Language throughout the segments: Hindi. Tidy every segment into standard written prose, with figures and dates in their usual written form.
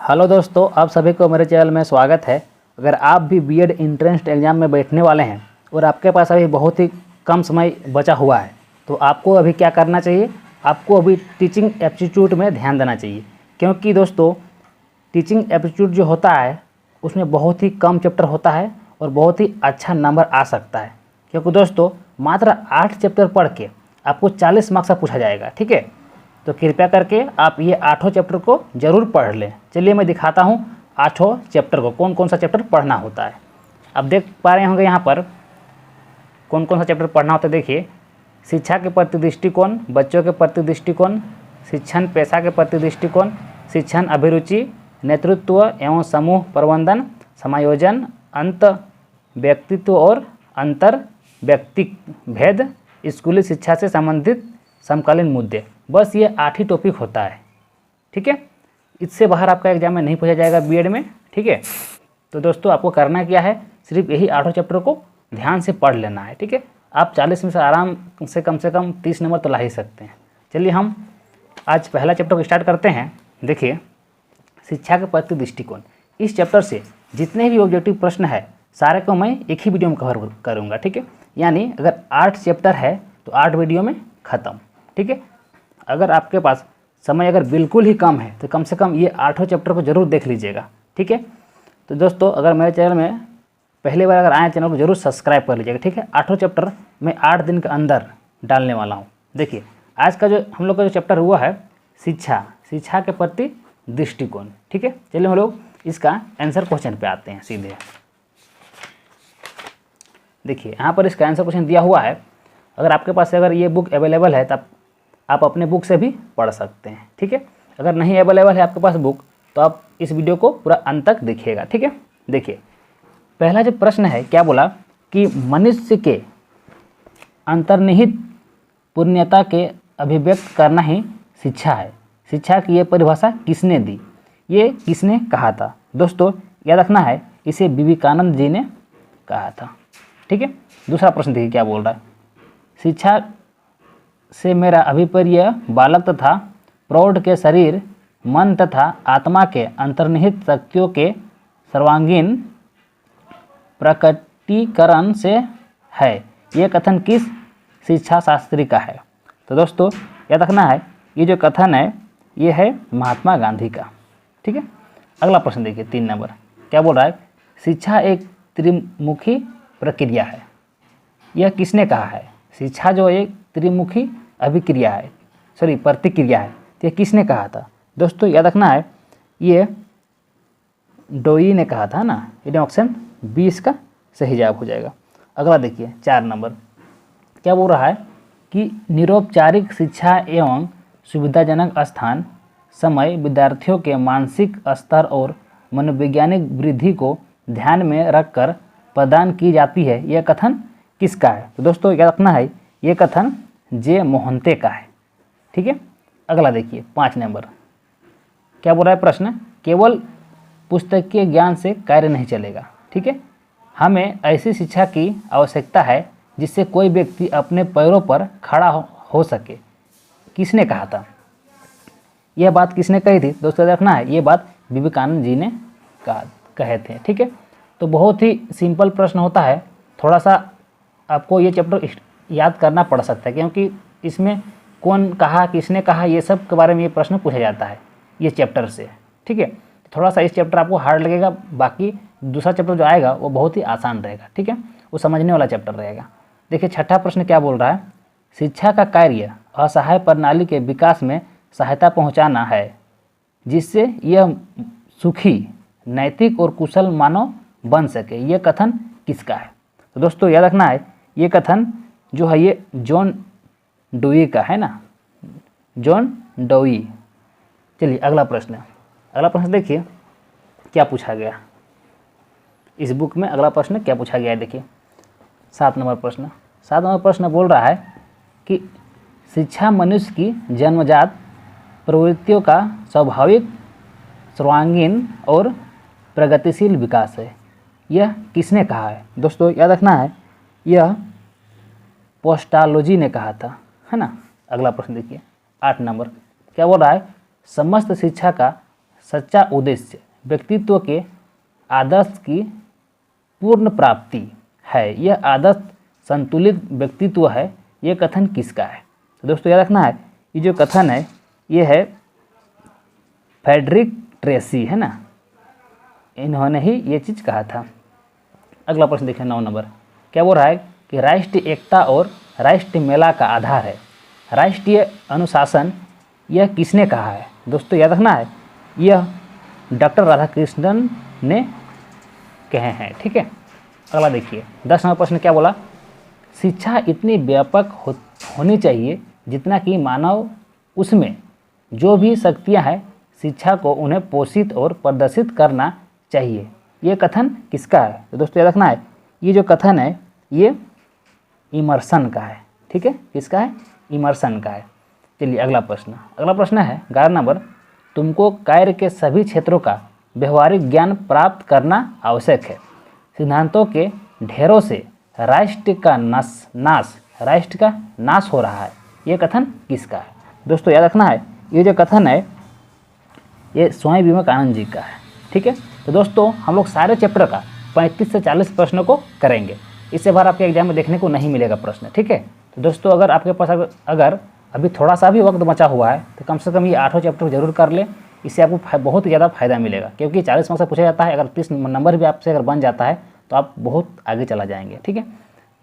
हेलो दोस्तों, आप सभी को मेरे चैनल में स्वागत है। अगर आप भी बीएड एंट्रेंस एग्ज़ाम में बैठने वाले हैं और आपके पास अभी बहुत ही कम समय बचा हुआ है तो आपको अभी क्या करना चाहिए? आपको अभी टीचिंग एप्टीट्यूड में ध्यान देना चाहिए, क्योंकि दोस्तों टीचिंग एप्टीट्यूड जो होता है उसमें बहुत ही कम चैप्टर होता है और बहुत ही अच्छा नंबर आ सकता है। क्योंकि दोस्तों मात्र 8 चैप्टर पढ़ के आपको 40 मार्क्स का पूछा जाएगा। ठीक है, तो कृपया करके आप ये 8 चैप्टर को ज़रूर पढ़ लें। चलिए मैं दिखाता हूँ 8 चैप्टर को, कौन कौन सा चैप्टर पढ़ना होता है। आप देख पा रहे होंगे यहाँ पर कौन कौन सा चैप्टर पढ़ना होता है। देखिए, शिक्षा के प्रति दृष्टिकोण, बच्चों के प्रति दृष्टिकोण, शिक्षण पेशा के प्रति दृष्टिकोण, शिक्षण अभिरुचि, नेतृत्व एवं समूह प्रबंधन, समायोजन, अंत व्यक्तित्व और अंतर व्यक्तिक भेद, स्कूली शिक्षा से संबंधित समकालीन मुद्दे। बस ये 8 ही टॉपिक होता है। ठीक है, इससे बाहर आपका एग्जाम में नहीं पूछा जाएगा बीएड में। ठीक है, तो दोस्तों आपको करना क्या है, सिर्फ यही 8 चैप्टर को ध्यान से पढ़ लेना है। ठीक है, आप 40 में से आराम से कम 30 नंबर तो ला ही सकते हैं। चलिए हम आज पहला चैप्टर को स्टार्ट करते हैं। देखिए, शिक्षा के प्रति दृष्टिकोण। इस चैप्टर से जितने भी ऑब्जेक्टिव प्रश्न है सारे को मैं एक ही वीडियो में कवर करूँगा। ठीक है, यानी अगर 8 चैप्टर है तो 8 वीडियो में ख़त्म। ठीक है, अगर आपके पास समय अगर बिल्कुल ही कम है तो कम से कम ये 8 चैप्टर को ज़रूर देख लीजिएगा। ठीक है, तो दोस्तों अगर मेरे चैनल में पहली बार अगर आए चैनल को ज़रूर सब्सक्राइब कर लीजिएगा। ठीक है, 8 चैप्टर मैं 8 दिन के अंदर डालने वाला हूँ। देखिए, आज का जो हम लोग का जो चैप्टर हुआ है शिक्षा के प्रति दृष्टिकोण। ठीक है, चलिए हम लोग इसका आंसर क्वेश्चन पे आते हैं सीधे। देखिए, यहाँ पर इसका आंसर क्वेश्चन दिया हुआ है। अगर आपके पास अगर ये बुक अवेलेबल है तब आप अपने बुक से भी पढ़ सकते हैं। ठीक है, अगर नहीं अवेलेबल है आपके पास बुक तो आप इस वीडियो को पूरा अंत तक देखिएगा। ठीक है, देखिए पहला जो प्रश्न है क्या बोला कि मनुष्य के अंतर्निहित पुण्यता के अभिव्यक्त करना ही शिक्षा है। शिक्षा की ये परिभाषा किसने दी, ये किसने कहा था? दोस्तों याद रखना है, इसे विवेकानंद जी ने कहा था। ठीक है, दूसरा प्रश्न देखिए क्या बोल रहा है। शिक्षा से मेरा अभिप्राय बालक तथा प्रौढ़ के शरीर, मन तथा आत्मा के अंतर्निहित शक्तियों के सर्वांगीण प्रकटीकरण से है। ये कथन किस शिक्षा शास्त्री का है? तो दोस्तों याद रखना है, ये जो कथन है ये है महात्मा गांधी का। ठीक है, अगला प्रश्न देखिए 3 नंबर क्या बोल रहा है। शिक्षा एक त्रिमुखी प्रक्रिया है। यह किसने कहा है? शिक्षा जो एक त्रिमुखी अभिक्रिया है, प्रतिक्रिया है, तो ये किसने कहा था? दोस्तों याद रखना है, ये डोई ने कहा था ना। ये ऑप्शन 20 का सही जवाब हो जाएगा। अगला देखिए 4 नंबर क्या बोल रहा है कि निरौपचारिक शिक्षा एवं सुविधाजनक स्थान, समय, विद्यार्थियों के मानसिक स्तर और मनोवैज्ञानिक वृद्धि को ध्यान में रखकर प्रदान की जाती है। यह कथन किसका है? तो दोस्तों याद रखना है, ये कथन जे मोहंते का है। ठीक है, अगला देखिए 5 नंबर क्या बोल रहा है प्रश्न, केवल पुस्तकीय ज्ञान से कार्य नहीं चलेगा। ठीक है, हमें ऐसी शिक्षा की आवश्यकता है जिससे कोई व्यक्ति अपने पैरों पर खड़ा हो सके। किसने कहा था? यह बात किसने कही थी? दोस्तों देखना है, ये बात विवेकानंद जी ने कहे थे। ठीक है, तो बहुत ही सिंपल प्रश्न होता है, थोड़ा सा आपको ये चैप्टर याद करना पड़ सकता है क्योंकि इसमें कौन कहा, किसने कहा, ये सब के बारे में ये प्रश्न पूछा जाता है ये चैप्टर से। ठीक है, थोड़ा सा इस चैप्टर आपको हार्ड लगेगा, बाकी दूसरा चैप्टर जो आएगा वो बहुत ही आसान रहेगा। ठीक है, वो समझने वाला चैप्टर रहेगा। देखिए 6ठा प्रश्न क्या बोल रहा है, शिक्षा का कार्य असहाय प्रणाली के विकास में सहायता पहुंचाना है जिससे यह सुखी, नैतिक और कुशल मानव बन सके। यह कथन किसका है? तो दोस्तों याद रखना है, ये कथन जो है ये जॉन डुई का है ना, जॉन डुई। चलिए अगला प्रश्न देखिए क्या पूछा गया इस बुक में। अगला प्रश्न क्या पूछा गया है देखिए 7 नंबर प्रश्न बोल रहा है कि शिक्षा मनुष्य की जन्मजात प्रवृत्तियों का स्वाभाविक, सर्वांगीण और प्रगतिशील विकास है। यह किसने कहा है? दोस्तों याद रखना है, यह पोस्टालोजी ने कहा था, है ना। अगला प्रश्न देखिए 8 नंबर क्या बोल रहा है, समस्त शिक्षा का सच्चा उद्देश्य व्यक्तित्व के आदर्श की पूर्ण प्राप्ति है। यह आदर्श संतुलित व्यक्तित्व है। ये कथन किसका है? तो दोस्तों याद रखना है, ये जो कथन है ये है फ्रेडरिक ट्रेसी, है ना, इन्होंने ही ये चीज़ कहा था। अगला प्रश्न देखिए 9 नंबर, क्या बोल रहा है कि राष्ट्रीय एकता और राष्ट्रीय मेला का आधार है राष्ट्रीय अनुशासन, यह किसने कहा है? दोस्तों याद रखना है, यह डॉक्टर राधाकृष्णन ने कहे हैं। ठीक है, अगला देखिए 10 नंबर प्रश्न क्या बोला, शिक्षा इतनी व्यापक होनी चाहिए जितना कि मानव उसमें जो भी शक्तियां हैं शिक्षा को उन्हें पोषित और प्रदर्शित करना चाहिए। ये कथन किसका है? तो दोस्तों याद रखना है, ये जो कथन है ये इमर्सन का है। ठीक है, किसका है? इमर्सन का है। चलिए अगला प्रश्न है 11 नंबर, तुमको कार्य के सभी क्षेत्रों का व्यवहारिक ज्ञान प्राप्त करना आवश्यक है। सिद्धांतों के ढेरों से राष्ट्र का नाश हो रहा है। ये कथन किसका है? दोस्तों याद रखना है, ये जो कथन है ये स्वामी विवेकानंद जी का है। ठीक है, तो दोस्तों हम लोग सारे चैप्टर का 35 से 40 प्रश्नों को करेंगे। इससे बार आपके एग्जाम में देखने को नहीं मिलेगा प्रश्न। ठीक है, तो दोस्तों अगर आपके पास अगर अभी थोड़ा सा भी वक्त बचा हुआ है तो कम से कम ये 8 चैप्टर जरूर कर ले। इससे आपको बहुत ज़्यादा फायदा मिलेगा, क्योंकि 40 मार्क्स से पूछा जाता है। अगर 30 नंबर भी आपसे अगर बन जाता है तो आप बहुत आगे चला जाएंगे। ठीक है,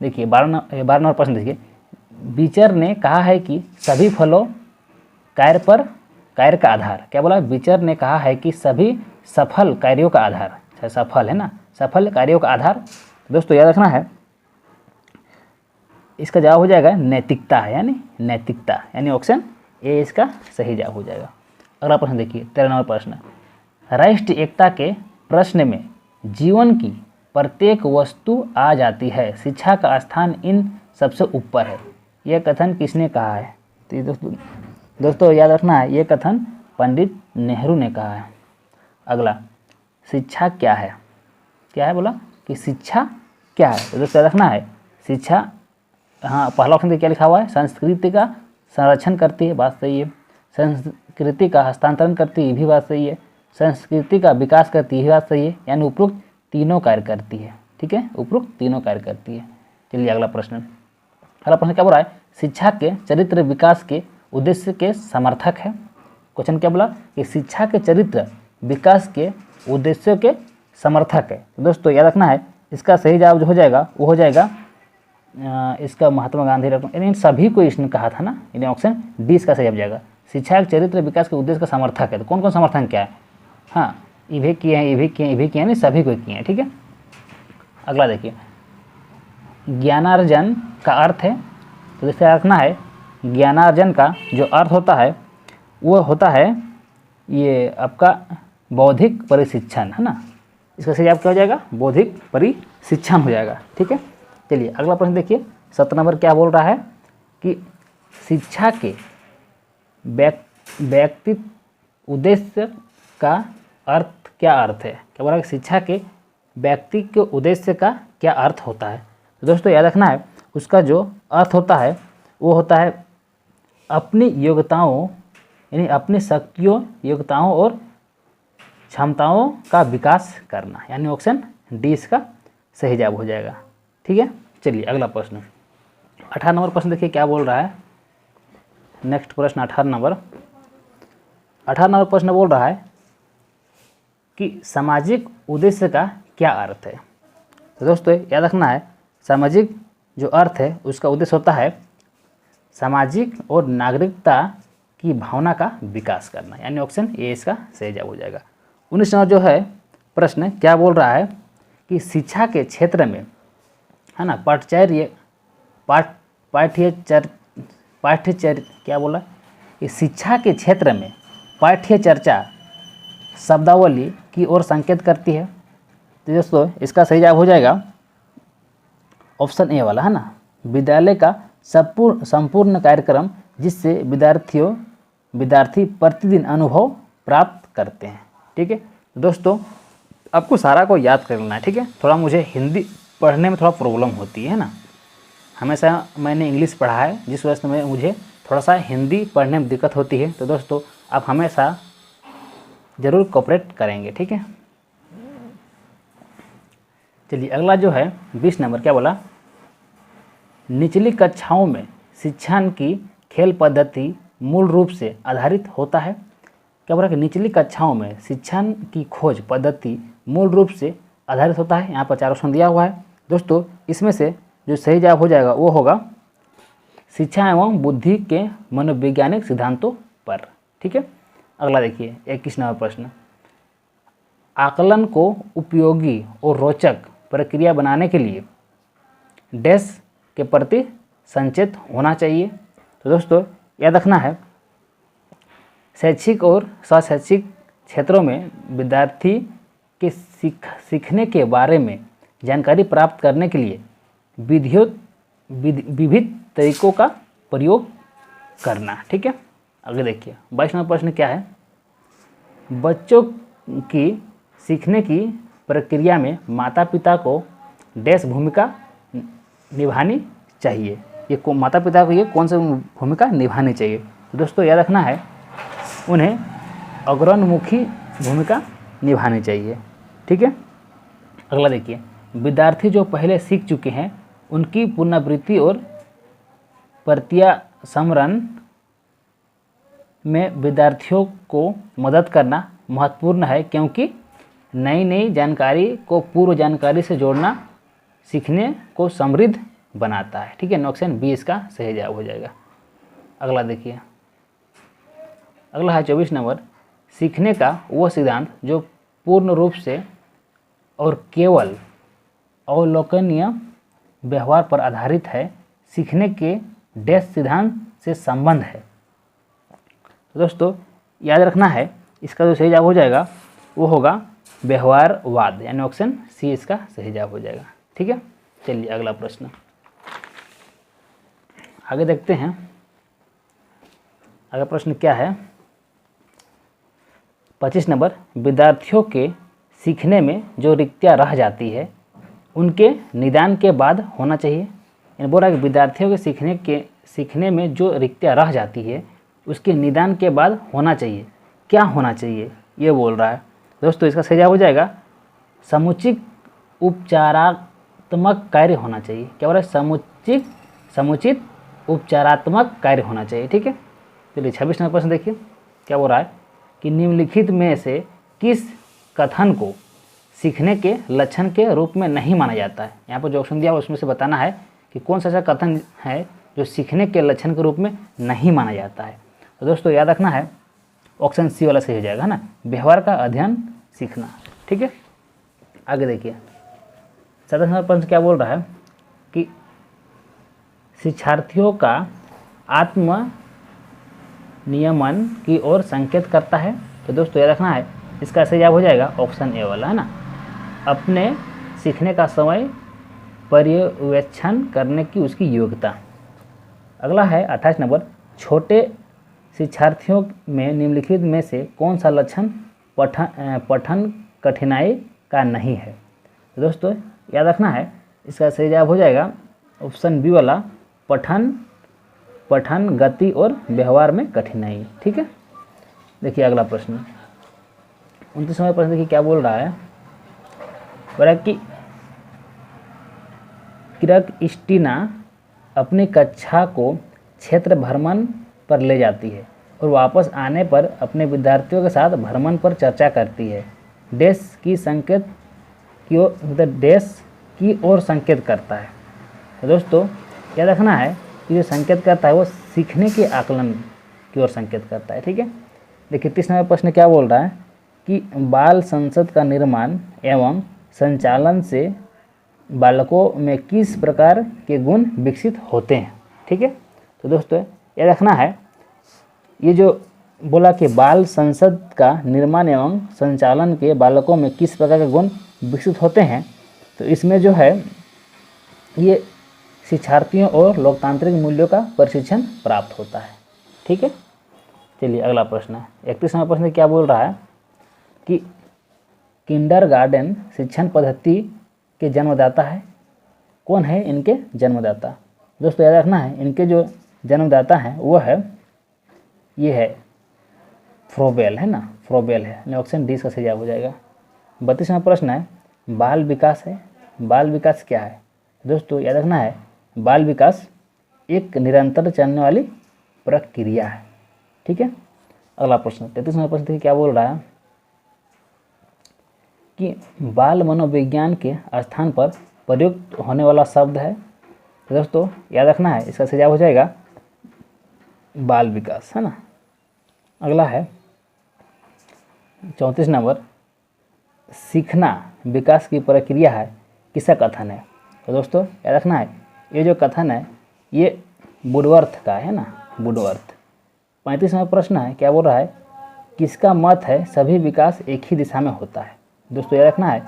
देखिए 12 नंबर प्रश्न देखिए, बीचर ने कहा है कि सभी फलों कार्य का आधार, क्या बोला? बीचर ने कहा है कि सभी सफल कार्यों का आधार, सफल है ना, सफल कार्यों का आधार दोस्तों याद रखना है, इसका जवाब हो जाएगा नैतिकता, यानी नैतिकता, यानी ऑप्शन ए इसका सही जवाब हो जाएगा। अगला प्रश्न देखिए 13 नंबर प्रश्न, राष्ट्रीय एकता के प्रश्न में जीवन की प्रत्येक वस्तु आ जाती है, शिक्षा का स्थान इन सबसे ऊपर है। यह कथन किसने कहा है? तो दोस्तों याद रखना है, ये कथन पंडित नेहरू ने कहा है। अगला, शिक्षा क्या है? क्या है बोला कि शिक्षा क्या है? तो दोस्तों याद रखना है, शिक्षा, हाँ पहला ऑप्शन क्या लिखा हुआ है, संस्कृति का संरक्षण करती है, बात सही है। संस्कृति का हस्तांतरण करती है, ये भी बात सही है। संस्कृति का विकास करती है, ये बात सही है। यानी उपरोक्त तीनों कार्य करती है। ठीक है, उपरोक्त तीनों कार्य करती है। चलिए अगला प्रश्न क्या बोल रहा है, शिक्षा के चरित्र विकास के उद्देश्य के समर्थक है। क्वेश्चन क्या बोला कि शिक्षा के चरित्र विकास के उद्देश्यों के समर्थक है। तो दोस्तों याद रखना है, इसका सही जवाब जो हो जाएगा वो हो जाएगा इसका महात्मा गांधी रत्न, इन सभी को इसने कहा था ना, यानी ऑप्शन डी इसका सही जवाब जाएगा। शिक्षा के चरित्र विकास के उद्देश्य का समर्थक है। तो कौन कौन समर्थन क्या है? हाँ, ये भी किए हैं, ये भी किए हैं, ये भी किए हैं, सभी को किए हैं। ठीक है, अगला देखिए, ज्ञानार्जन का अर्थ है। तो जैसे रखना है, ज्ञानार्जन का जो अर्थ होता है वो होता है ये आपका बौद्धिक परिशिक्षण, है ना। इसका सही जवाब क्या हो जाएगा? बौद्धिक परिशिक्षण हो जाएगा। ठीक है, चलिए अगला प्रश्न देखिए 7 नंबर क्या बोल रहा है कि शिक्षा के व्यक्तित्व उद्देश्य का अर्थ क्या अर्थ है? क्या बोल रहा है, शिक्षा के व्यक्ति के उद्देश्य का क्या अर्थ होता है? तो दोस्तों याद रखना है, उसका जो अर्थ होता है वो होता है अपनी योग्यताओं, यानी अपनी शक्तियों, योग्यताओं और क्षमताओं का विकास करना, यानी ऑप्शन डी इसका सही जवाब हो जाएगा। ठीक है, चलिए अगला प्रश्न 18 नंबर प्रश्न देखिए क्या बोल रहा है। नेक्स्ट प्रश्न 18 नंबर प्रश्न बोल रहा है कि सामाजिक उद्देश्य का क्या अर्थ है? तो दोस्तों याद रखना है, सामाजिक जो अर्थ है उसका उद्देश्य होता है सामाजिक और नागरिकता की भावना का विकास करना, यानी ऑप्शन ए इसका सही जवाब हो जाएगा। 19 नंबर जो है प्रश्न क्या बोल रहा है कि शिक्षा के क्षेत्र में, है ना, पाठ्यचर्या क्या बोला कि शिक्षा के क्षेत्र में पाठ्य चर्चा शब्दावली की ओर संकेत करती है। तो दोस्तों इसका सही जवाब हो जाएगा ऑप्शन ए वाला, है ना, विद्यालय का संपूर्ण कार्यक्रम जिससे विद्यार्थी प्रतिदिन अनुभव प्राप्त करते हैं। ठीक है, दोस्तों आपको सारा को याद करना है। ठीक है, थोड़ा मुझे हिंदी पढ़ने में थोड़ा प्रॉब्लम होती है ना, हमेशा मैंने इंग्लिश पढ़ा है जिस वजह से मुझे थोड़ा सा हिंदी पढ़ने में दिक्कत होती है। तो दोस्तों आप हमेशा ज़रूर कोऑपरेट करेंगे। ठीक है, चलिए अगला जो है 20 नंबर क्या बोला, निचली कक्षाओं में शिक्षण की खेल पद्धति मूल रूप से आधारित होता है। क्या बोला कि निचली कक्षाओं में शिक्षण की खोज पद्धति मूल रूप से आधारित होता है। यहाँ पर 4 ऑप्शन दिया हुआ है दोस्तों, इसमें से जो सही जवाब हो जाएगा वो होगा शिक्षा एवं बुद्धि के मनोवैज्ञानिक सिद्धांतों पर। ठीक है, अगला देखिए 21 नंबर प्रश्न, आकलन को उपयोगी और रोचक प्रक्रिया बनाने के लिए डैश के प्रति संचेत होना चाहिए। तो दोस्तों याद रखना है, शैक्षिक और शैक्षिक क्षेत्रों में विद्यार्थी के सीखने के बारे में जानकारी प्राप्त करने के लिए विविध तरीकों का प्रयोग करना। ठीक है, आगे देखिए 22 नंबर प्रश्न क्या है, बच्चों की सीखने की प्रक्रिया में माता पिता को डैश भूमिका निभानी चाहिए। ये माता पिता को ये कौन सी भूमिका निभानी चाहिए? तो दोस्तों याद रखना है, उन्हें अग्रणमुखी भूमिका निभानी चाहिए। ठीक है, अगला देखिए, विद्यार्थी जो पहले सीख चुके हैं उनकी पुनरावृत्ति और प्रत्यास्मरण में विद्यार्थियों को मदद करना महत्वपूर्ण है, क्योंकि नई जानकारी को पूर्व जानकारी से जोड़ना सीखने को समृद्ध बनाता है। ठीक है, ऑप्शन बी इसका सही जवाब हो जाएगा। अगला देखिए, अगला है 24 नंबर, सीखने का वो सिद्धांत जो पूर्ण रूप से और केवल अवलोकनीय व्यवहार पर आधारित है, सीखने के डैश सिद्धांत से संबंध है। तो दोस्तों याद रखना है, इसका जो सही जवाब हो जाएगा वो होगा व्यवहारवाद, यानी ऑप्शन सी इसका सही जवाब हो जाएगा। ठीक है, चलिए अगला प्रश्न आगे देखते हैं। अगला प्रश्न क्या है, 25 नंबर, विद्यार्थियों के सीखने में जो रिक्तियाँ रह जाती है उनके निदान के बाद होना चाहिए। यानी बोल रहा है कि विद्यार्थियों के सीखने में जो रिक्तियाँ रह जाती है उसके निदान के बाद होना चाहिए। क्या होना चाहिए ये बोल रहा है दोस्तों, इसका सही जवाब हो जाएगा समुचित उपचारात्मक कार्य होना चाहिए। क्या बोल रहा है, समुचित उपचारात्मक कार्य होना चाहिए। ठीक है, चलिए 26 नंबर प्रश्न देखिए क्या बोल रहा है कि निम्नलिखित में से किस कथन को सीखने के लक्षण के रूप में नहीं माना जाता है। यहाँ पर जो ऑप्शन दिया है उसमें से बताना है कि कौन सा ऐसा कथन है जो सीखने के लक्षण के रूप में नहीं माना जाता है। तो दोस्तों याद रखना है, ऑप्शन सी वाला सही हो जाएगा ना, व्यवहार का अध्ययन सीखना। ठीक है, आगे देखिए 27 नंबर प्रश्न क्या बोल रहा है कि शिक्षार्थियों का आत्म नियमन की ओर संकेत करता है। तो दोस्तों याद रखना है, इसका सही जवाब हो जाएगा ऑप्शन ए वाला, है ना, अपने सीखने का समय पर्यवेक्षण करने की उसकी योग्यता। अगला है 28 नंबर, छोटे शिक्षार्थियों में निम्नलिखित में से कौन सा लक्षण पठन कठिनाई का नहीं है। तो दोस्तों याद रखना है, इसका सही जवाब हो जाएगा ऑप्शन बी वाला, पठन गति और व्यवहार में कठिनाई। ठीक है, देखिए अगला प्रश्न 29 नंबर प्रश्न देखिए क्या बोल रहा है, बोला कि क्रिस्टीना अपनी कक्षा को क्षेत्र भ्रमण पर ले जाती है और वापस आने पर अपने विद्यार्थियों के साथ भ्रमण पर चर्चा करती है। डैश की संकेत की ओर, मतलब डैश की ओर संकेत करता है। तो दोस्तों याद रखना है कि जो संकेत करता है वो सीखने के आकलन की ओर संकेत करता है। ठीक है, देखिए 30 नंबर प्रश्न क्या बोल रहा है कि बाल संसद का निर्माण एवं संचालन से बालकों में किस प्रकार के गुण विकसित होते हैं। ठीक है, तो दोस्तों याद रखना है, ये जो बोला कि बाल संसद का निर्माण एवं संचालन के बालकों में किस प्रकार के गुण विकसित होते हैं, तो इसमें जो है ये शिक्षार्थियों और लोकतांत्रिक मूल्यों का प्रशिक्षण प्राप्त होता है। ठीक है, चलिए अगला प्रश्न है 31 नंबर प्रश्न क्या बोल रहा है कि किंडरगार्टन शिक्षण पद्धति के जन्मदाता है। कौन है इनके जन्मदाता? दोस्तों याद रखना है, इनके जो जन्मदाता हैं वो है, ये है फ्रोबेल, है ना, फ्रोबेल है, यानी ऑप्शन डी इसका सही जवाब हो जाएगा। 32वां प्रश्न है बाल विकास है। बाल विकास क्या है दोस्तों? याद रखना है बाल विकास एक निरंतर चलने वाली प्रक्रिया है। ठीक है। अगला प्रश्न 33वां प्रश्न देखिए क्या बोल रहा है कि बाल मनोविज्ञान के स्थान पर प्रयुक्त होने वाला शब्द है। तो दोस्तों याद रखना है इसका सही जवाब हो जाएगा बाल विकास, है ना। अगला है 34 नंबर, सीखना विकास की प्रक्रिया है, किसका कथन है? तो दोस्तों याद रखना है ये जो कथन है ये वुडवर्थ का है ना, वुडवर्थ। 35वां प्रश्न है क्या बोल रहा है, किसका मत है सभी विकास एक ही दिशा में होता है? दोस्तों याद रखना है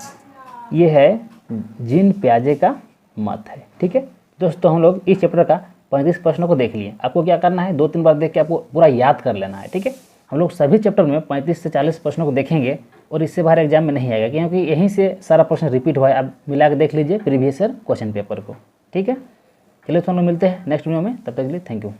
ये है जीन पियाजे का मत है। ठीक है दोस्तों, हम लोग इस चैप्टर का 35 प्रश्नों को देख लिए। आपको क्या करना है 2-3 बार देख के आपको पूरा याद कर लेना है। ठीक है, हम लोग सभी चैप्टर में 35 से 40 प्रश्नों को देखेंगे और इससे बाहर एग्जाम में नहीं आएगा, क्योंकि यहीं से सारा प्रश्न रिपीट हुआ है। आप मिला के देख लीजिए प्रीवियस ईयर क्वेश्चन पेपर को। ठीक है, चलिए तो हम लोग मिलते हैं नेक्स्ट वीडियो में, तब तक के लिए थैंक यू।